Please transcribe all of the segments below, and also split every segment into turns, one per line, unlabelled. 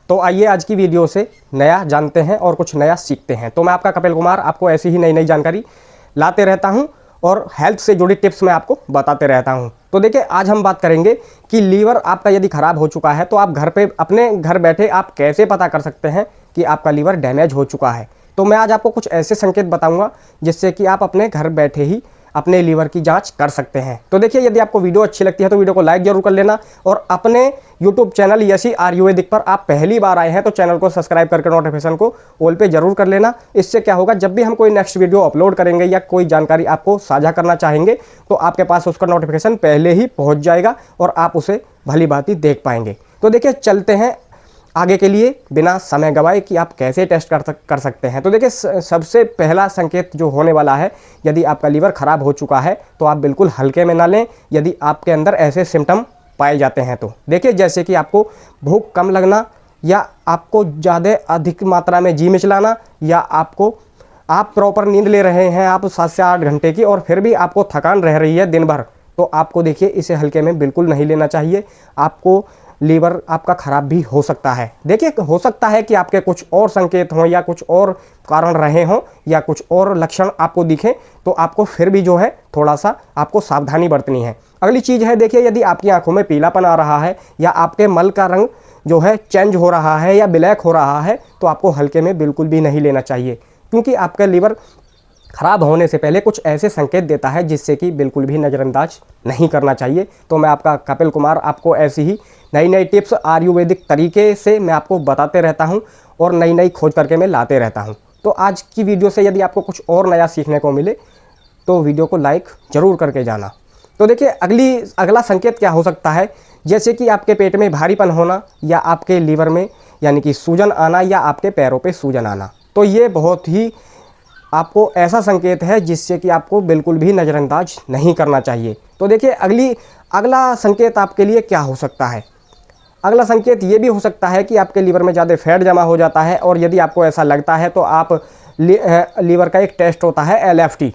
तो आइए आज की वीडियो से नया जानते हैं और कुछ नया सीखते हैं। तो मैं आपका कपिल कुमार आपको ऐसी ही नई नई जानकारी लाते रहता हूं और हेल्थ से जुड़ी टिप्स मैं आपको बताते रहता हूं। तो देखिए आज हम बात करेंगे कि लीवर आपका यदि ख़राब हो चुका है तो आप घर पे अपने घर बैठे आप कैसे पता कर सकते हैं कि आपका लीवर डैमेज हो चुका है। तो मैं आज आपको कुछ ऐसे संकेत बताऊंगा जिससे कि आप अपने घर बैठे ही अपने लीवर की जांच कर सकते हैं। तो देखिए यदि आपको वीडियो अच्छी लगती है तो वीडियो को लाइक जरूर कर लेना और अपने यूट्यूब चैनल यसी आयुर्वेदिक पर आप पहली बार आए हैं तो चैनल को सब्सक्राइब करके नोटिफिकेशन को ऑल पे जरूर कर लेना। इससे क्या होगा, जब भी हम कोई नेक्स्ट वीडियो अपलोड करेंगे या कोई जानकारी आपको साझा करना चाहेंगे तो आपके पास उसका नोटिफिकेशन पहले ही पहुंच जाएगा और आप उसे भली भांति देख पाएंगे। तो देखिए चलते हैं आगे के लिए बिना समय गवाए कि आप कैसे टेस्ट कर सकते हैं। तो देखिए सबसे पहला संकेत जो होने वाला है, यदि आपका लीवर ख़राब हो चुका है तो आप बिल्कुल हल्के में ना लें यदि आपके अंदर ऐसे सिम्टम पाए जाते हैं। तो देखिए जैसे कि आपको भूख कम लगना या आपको ज़्यादा अधिक मात्रा में जी मिचलाना या आप प्रॉपर नींद ले रहे हैं आप 7 से 8 घंटे की और फिर भी आपको थकान रह रही है दिन भर, तो आपको देखिए इसे हल्के में बिल्कुल नहीं लेना चाहिए। आपको लीवर आपका ख़राब भी हो सकता है। देखिए हो सकता है कि आपके कुछ और संकेत हों या कुछ और कारण रहे हों या कुछ और लक्षण आपको दिखें, तो आपको फिर भी जो है थोड़ा सा आपको सावधानी बरतनी है। अगली चीज़ है, देखिए यदि आपकी आंखों में पीलापन आ रहा है या आपके मल का रंग जो है चेंज हो रहा है या ब्लैक हो रहा है तो आपको हल्के में बिल्कुल भी नहीं लेना चाहिए, क्योंकि आपका लीवर ख़राब होने से पहले कुछ ऐसे संकेत देता है जिससे कि बिल्कुल भी नज़रअंदाज नहीं करना चाहिए। तो मैं आपका कपिल कुमार आपको ऐसी ही नई नई टिप्स आयुर्वेदिक तरीके से मैं आपको बताते रहता हूं और नई नई खोज करके मैं लाते रहता हूं। तो आज की वीडियो से यदि आपको कुछ और नया सीखने को मिले तो वीडियो को लाइक ज़रूर करके जाना। तो देखिए अगला संकेत क्या हो सकता है, जैसे कि आपके पेट में भारीपन होना या आपके लीवर में यानी कि सूजन आना या आपके पैरों पर सूजन आना। तो ये बहुत ही आपको ऐसा संकेत है जिससे कि आपको बिल्कुल भी नज़रअंदाज नहीं करना चाहिए। तो देखिए अगला संकेत आपके लिए क्या हो सकता है। अगला संकेत ये भी हो सकता है कि आपके लीवर में ज़्यादा फैट जमा हो जाता है और यदि आपको ऐसा लगता है तो आप लीवर का एक टेस्ट होता है LFT,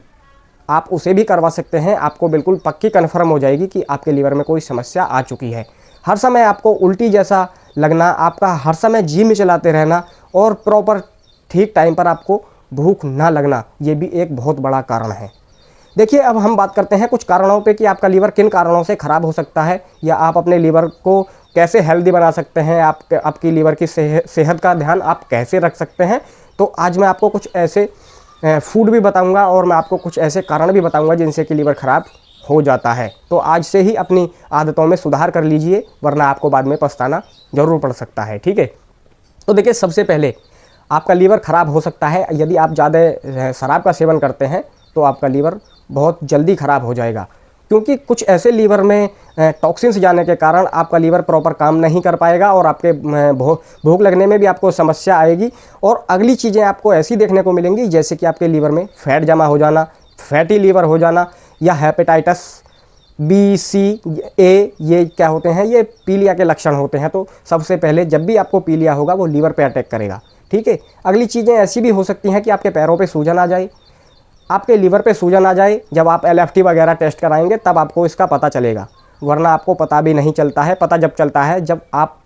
आप उसे भी करवा सकते हैं। आपको बिल्कुल पक्की कन्फर्म हो जाएगी कि आपके लीवर में कोई समस्या आ चुकी है। हर समय आपको उल्टी जैसा लगना, आपका हर समय जी में चलाते रहना और प्रॉपर ठीक टाइम पर आपको भूख ना लगना, ये भी एक बहुत बड़ा कारण है। देखिए अब हम बात करते हैं कुछ कारणों पे कि आपका लीवर किन कारणों से ख़राब हो सकता है या आप अपने लीवर को कैसे हेल्दी बना सकते हैं, आपकी लीवर की सेहत का ध्यान आप कैसे रख सकते हैं। तो आज मैं आपको कुछ ऐसे फूड भी बताऊंगा और मैं आपको कुछ ऐसे कारण भी बताऊंगा जिनसे कि लीवर ख़राब हो जाता है। तो आज से ही अपनी आदतों में सुधार कर लीजिए, वरना आपको बाद में पछताना ज़रूर पड़ सकता है। ठीक है, तो देखिए सबसे पहले आपका लीवर ख़राब हो सकता है यदि आप ज़्यादा शराब का सेवन करते हैं तो आपका लीवर बहुत जल्दी ख़राब हो जाएगा, क्योंकि कुछ ऐसे लीवर में टॉक्सिन्स जाने के कारण आपका लीवर प्रॉपर काम नहीं कर पाएगा और आपके भूख लगने में भी आपको समस्या आएगी। और अगली चीज़ें आपको ऐसी देखने को मिलेंगी जैसे कि आपके लीवर में फैट जमा हो जाना, फैटी लीवर हो जाना या हेपेटाइटिस B, C, A ये क्या होते हैं, ये पीलिया के लक्षण होते हैं। तो सबसे पहले जब भी आपको पीलिया होगा वो लीवर पे अटैक करेगा। ठीक है, अगली चीज़ें ऐसी भी हो सकती हैं कि आपके पैरों पे सूजन आ जाए, आपके लीवर पे सूजन आ जाए। जब आप LFT वगैरह टेस्ट कराएंगे तब आपको इसका पता चलेगा, वरना आपको पता भी नहीं चलता है। पता जब चलता है जब आप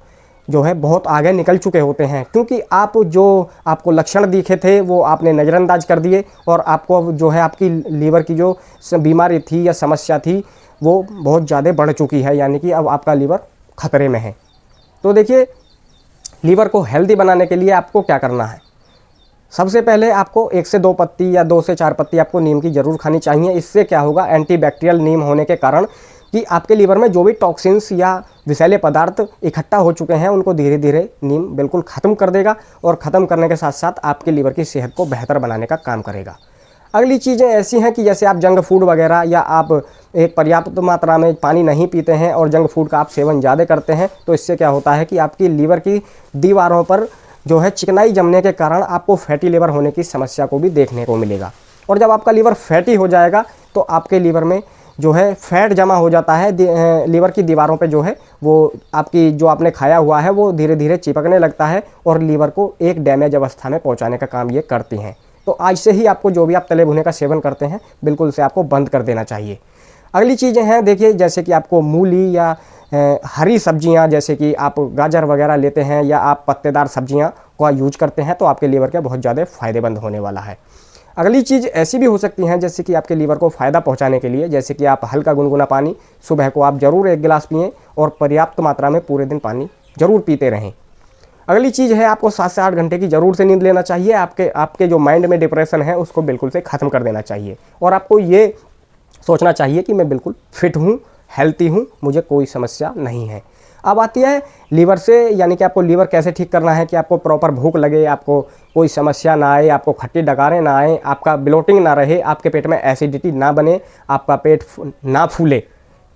जो है बहुत आगे निकल चुके होते हैं, क्योंकि आप जो आपको लक्षण दिखे थे वो आपने नज़रअंदाज कर दिए और आपको जो है आपकी लीवर की जो बीमारी थी या समस्या थी वो बहुत ज़्यादा बढ़ चुकी है, यानी कि अब आपका लीवर खतरे में है। तो देखिए लीवर को हेल्दी बनाने के लिए आपको क्या करना है, सबसे पहले आपको 1 से 2 पत्ती या 2 से 4 पत्ती आपको नीम की ज़रूर खानी चाहिए। इससे क्या होगा, एंटीबैक्टीरियल नीम होने के कारण कि आपके लीवर में जो भी टॉक्सिन्स या विषैले पदार्थ इकट्ठा हो चुके हैं उनको धीरे धीरे नीम बिल्कुल ख़त्म कर देगा और ख़त्म करने के साथ साथ आपके लीवर की सेहत को बेहतर बनाने का काम करेगा। अगली चीज़ें ऐसी हैं कि जैसे आप जंक फूड वगैरह या आप एक पर्याप्त मात्रा में पानी नहीं पीते हैं और जंक फूड का आप सेवन ज़्यादा करते हैं, तो इससे क्या होता है कि आपकी लीवर की दीवारों पर जो है चिकनाई जमने के कारण आपको फैटी लीवर होने की समस्या को भी देखने को मिलेगा। और जब आपका लीवर फैटी हो जाएगा तो आपके लीवर में जो है फैट जमा हो जाता है, लीवर की दीवारों पे जो है वो आपकी जो आपने खाया हुआ है वो धीरे धीरे चिपकने लगता है और लीवर को एक डैमेज अवस्था में पहुंचाने का काम ये करती हैं। तो आज से ही आपको जो भी आप तले भुने का सेवन करते हैं बिल्कुल से आपको बंद कर देना चाहिए। अगली चीज़ें हैं, देखिए जैसे कि आपको मूली या हरी सब्जियां जैसे कि आप गाजर वगैरह लेते हैं या आप पत्तेदार सब्जियां का यूज करते हैं तो आपके लीवर के बहुत ज़्यादा फ़ायदेमंद होने वाला है। अगली चीज़ ऐसी भी हो सकती हैं जैसे कि आपके लीवर को फ़ायदा पहुंचाने के लिए, जैसे कि आप हल्का गुनगुना पानी सुबह को आप ज़रूर 1 गिलास पिएँ और पर्याप्त मात्रा में पूरे दिन पानी ज़रूर पीते रहें। अगली चीज़ है आपको 7 से 8 घंटे की ज़रूर से नींद लेना चाहिए। आपके जो माइंड में डिप्रेशन है उसको बिल्कुल से ख़त्म कर देना चाहिए और आपको ये सोचना चाहिए कि मैं बिल्कुल फिट हूँ, हेल्थी हूँ, मुझे कोई समस्या नहीं है। अब आती है लीवर से, यानी कि आपको लीवर कैसे ठीक करना है कि आपको प्रॉपर भूख लगे, आपको कोई समस्या ना आए, आपको खट्टी डकारें ना आए, आपका ब्लोटिंग ना रहे, आपके पेट में एसिडिटी ना बने, आपका पेट ना फूले।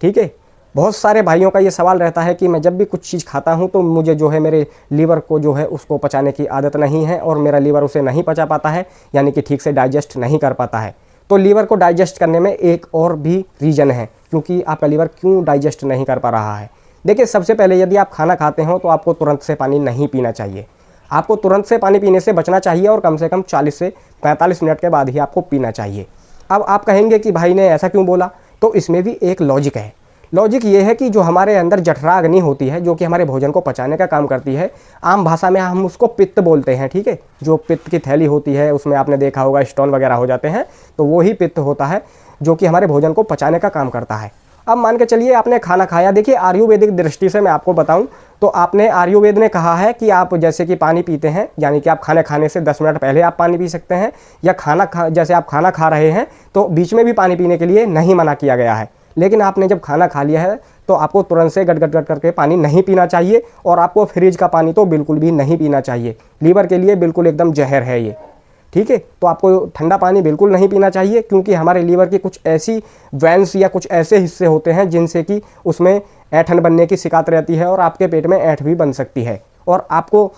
ठीक है, बहुत सारे भाइयों का ये सवाल रहता है कि मैं जब भी कुछ चीज़ खाता हूँ तो मुझे जो है मेरे लीवर को जो है उसको पचाने की आदत नहीं है और मेरा लीवर उसे नहीं पचा पाता है, यानी कि ठीक से डाइजेस्ट नहीं कर पाता है। तो लीवर को डाइजेस्ट करने में एक और भी रीज़न है क्योंकि आपका लीवर क्यों डाइजेस्ट नहीं कर पा रहा है। देखिए, सबसे पहले यदि आप खाना खाते हो तो आपको तुरंत से पानी नहीं पीना चाहिए। आपको तुरंत से पानी पीने से बचना चाहिए और कम से कम 40 से 45 मिनट के बाद ही आपको पीना चाहिए। अब आप कहेंगे कि भाई ने ऐसा क्यों बोला, तो इसमें भी एक लॉजिक है। लॉजिक ये है कि जो हमारे अंदर जठराग्नि होती है, जो कि हमारे भोजन को पचाने का काम करती है, आम भाषा में हम उसको पित्त बोलते हैं। ठीक है, जो पित्त की थैली होती है उसमें आपने देखा होगा स्टोन वगैरह हो जाते हैं, तो वो ही पित्त होता है जो कि हमारे भोजन को पचाने का काम करता है। अब मान के चलिए आपने खाना खाया, देखिए आयुर्वेदिक दृष्टि से मैं आपको बताऊं तो आपने आयुर्वेद ने कहा है कि आप जैसे कि पानी पीते हैं, यानी कि आप खाने खाने से 10 मिनट पहले आप पानी पी सकते हैं, या जैसे आप खाना खा रहे हैं तो बीच में भी पानी पीने के लिए नहीं मना किया गया है। लेकिन आपने जब खाना खा लिया है तो आपको तुरंत से गट गट गट करके पानी नहीं पीना चाहिए और आपको फ्रिज का पानी तो बिल्कुल भी नहीं पीना चाहिए। लीवर के लिए बिल्कुल एकदम जहर है ये। ठीक है, तो आपको ठंडा पानी बिल्कुल नहीं पीना चाहिए क्योंकि हमारे लीवर की कुछ ऐसी वेंस या कुछ ऐसे हिस्से होते हैं जिनसे कि उसमें ऐंठन बनने की शिकायत रहती है और आपके पेट में ऐंठ भी बन सकती है। और आपको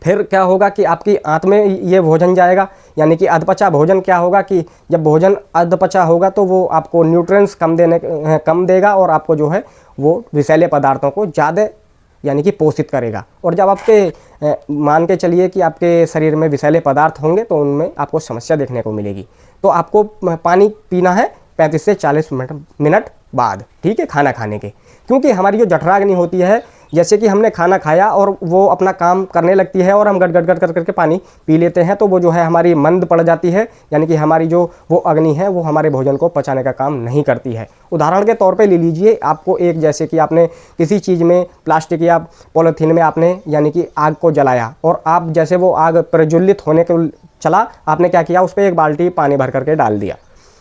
फिर क्या होगा कि आपकी आंत में ये भोजन जाएगा, यानी कि अधपचा भोजन क्या होगा कि जब भोजन अधपचा होगा तो वो आपको न्यूट्रिएंट्स कम देगा और आपको जो है वो विषैले पदार्थों को ज़्यादा यानी कि पोषित करेगा। और जब आपके मान के चलिए कि आपके शरीर में विषैले पदार्थ होंगे तो उनमें आपको समस्या देखने को मिलेगी। तो आपको पानी पीना है 35 से 40 मिनट बाद, ठीक है, खाना खाने के, क्योंकि हमारी जो जठराग्नि होती है, जैसे कि हमने खाना खाया और वो अपना काम करने लगती है और हम गट गट गट कर करके पानी पी लेते हैं तो वो जो है हमारी मंद पड़ जाती है, यानी कि हमारी जो वो अग्नि है वो हमारे भोजन को पचाने का काम नहीं करती है। उदाहरण के तौर पे ले लीजिए, आपको एक जैसे कि आपने किसी चीज़ में प्लास्टिक या पॉलीथीन में आपने यानी कि आग को जलाया और आप जैसे वो आग प्रज्वलित होने को चला, आपने क्या किया, उस पर एक बाल्टी पानी भर करके डाल दिया।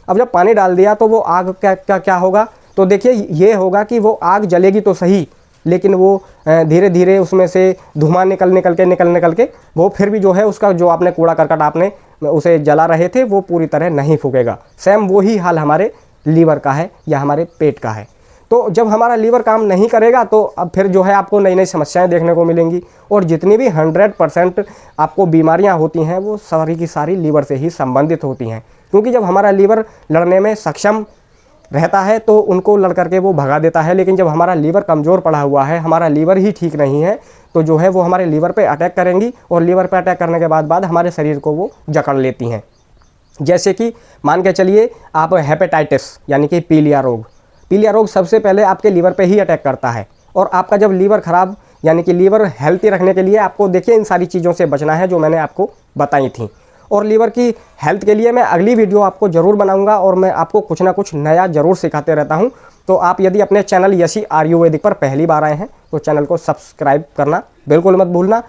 अब जब पानी डाल दिया तो वो आग क्या होगा, तो देखिए ये होगा कि वो आग जलेगी तो सही, लेकिन वो धीरे धीरे उसमें से धुआं निकल के वो फिर भी जो है उसका जो आपने कूड़ा करकट आपने उसे जला रहे थे वो पूरी तरह नहीं फूकेगा। सेम वही हाल हमारे लीवर का है या हमारे पेट का है। तो जब हमारा लीवर काम नहीं करेगा तो अब फिर जो है आपको नई नई समस्याएं देखने को मिलेंगी और जितनी भी 100% आपको बीमारियां होती हैं वो सारी की सारी लीवर से ही संबंधित होती हैं, क्योंकि जब हमारा लीवर लड़ने में सक्षम रहता है तो उनको लड़ करके वो भगा देता है। लेकिन जब हमारा लीवर कमज़ोर पड़ा हुआ है, हमारा लीवर ही ठीक नहीं है, तो जो है वो हमारे लीवर पे अटैक करेंगी और लीवर पे अटैक करने के बाद हमारे शरीर को वो जकड़ लेती हैं। जैसे कि मान के चलिए आप हेपेटाइटिस यानी कि पीलिया रोग सबसे पहले आपके लीवर पे ही अटैक करता है। और आपका जब लीवर ख़राब यानी कि लीवर हेल्थी रखने के लिए आपको देखिए इन सारी चीज़ों से बचना है जो मैंने आपको बताई थी। और लीवर की हेल्थ के लिए मैं अगली वीडियो आपको ज़रूर बनाऊंगा और मैं आपको कुछ ना कुछ नया ज़रूर सिखाते रहता हूं। तो आप यदि अपने चैनल यशी आयुर्वेदिक पर पहली बार आए हैं तो चैनल को सब्सक्राइब करना बिल्कुल मत भूलना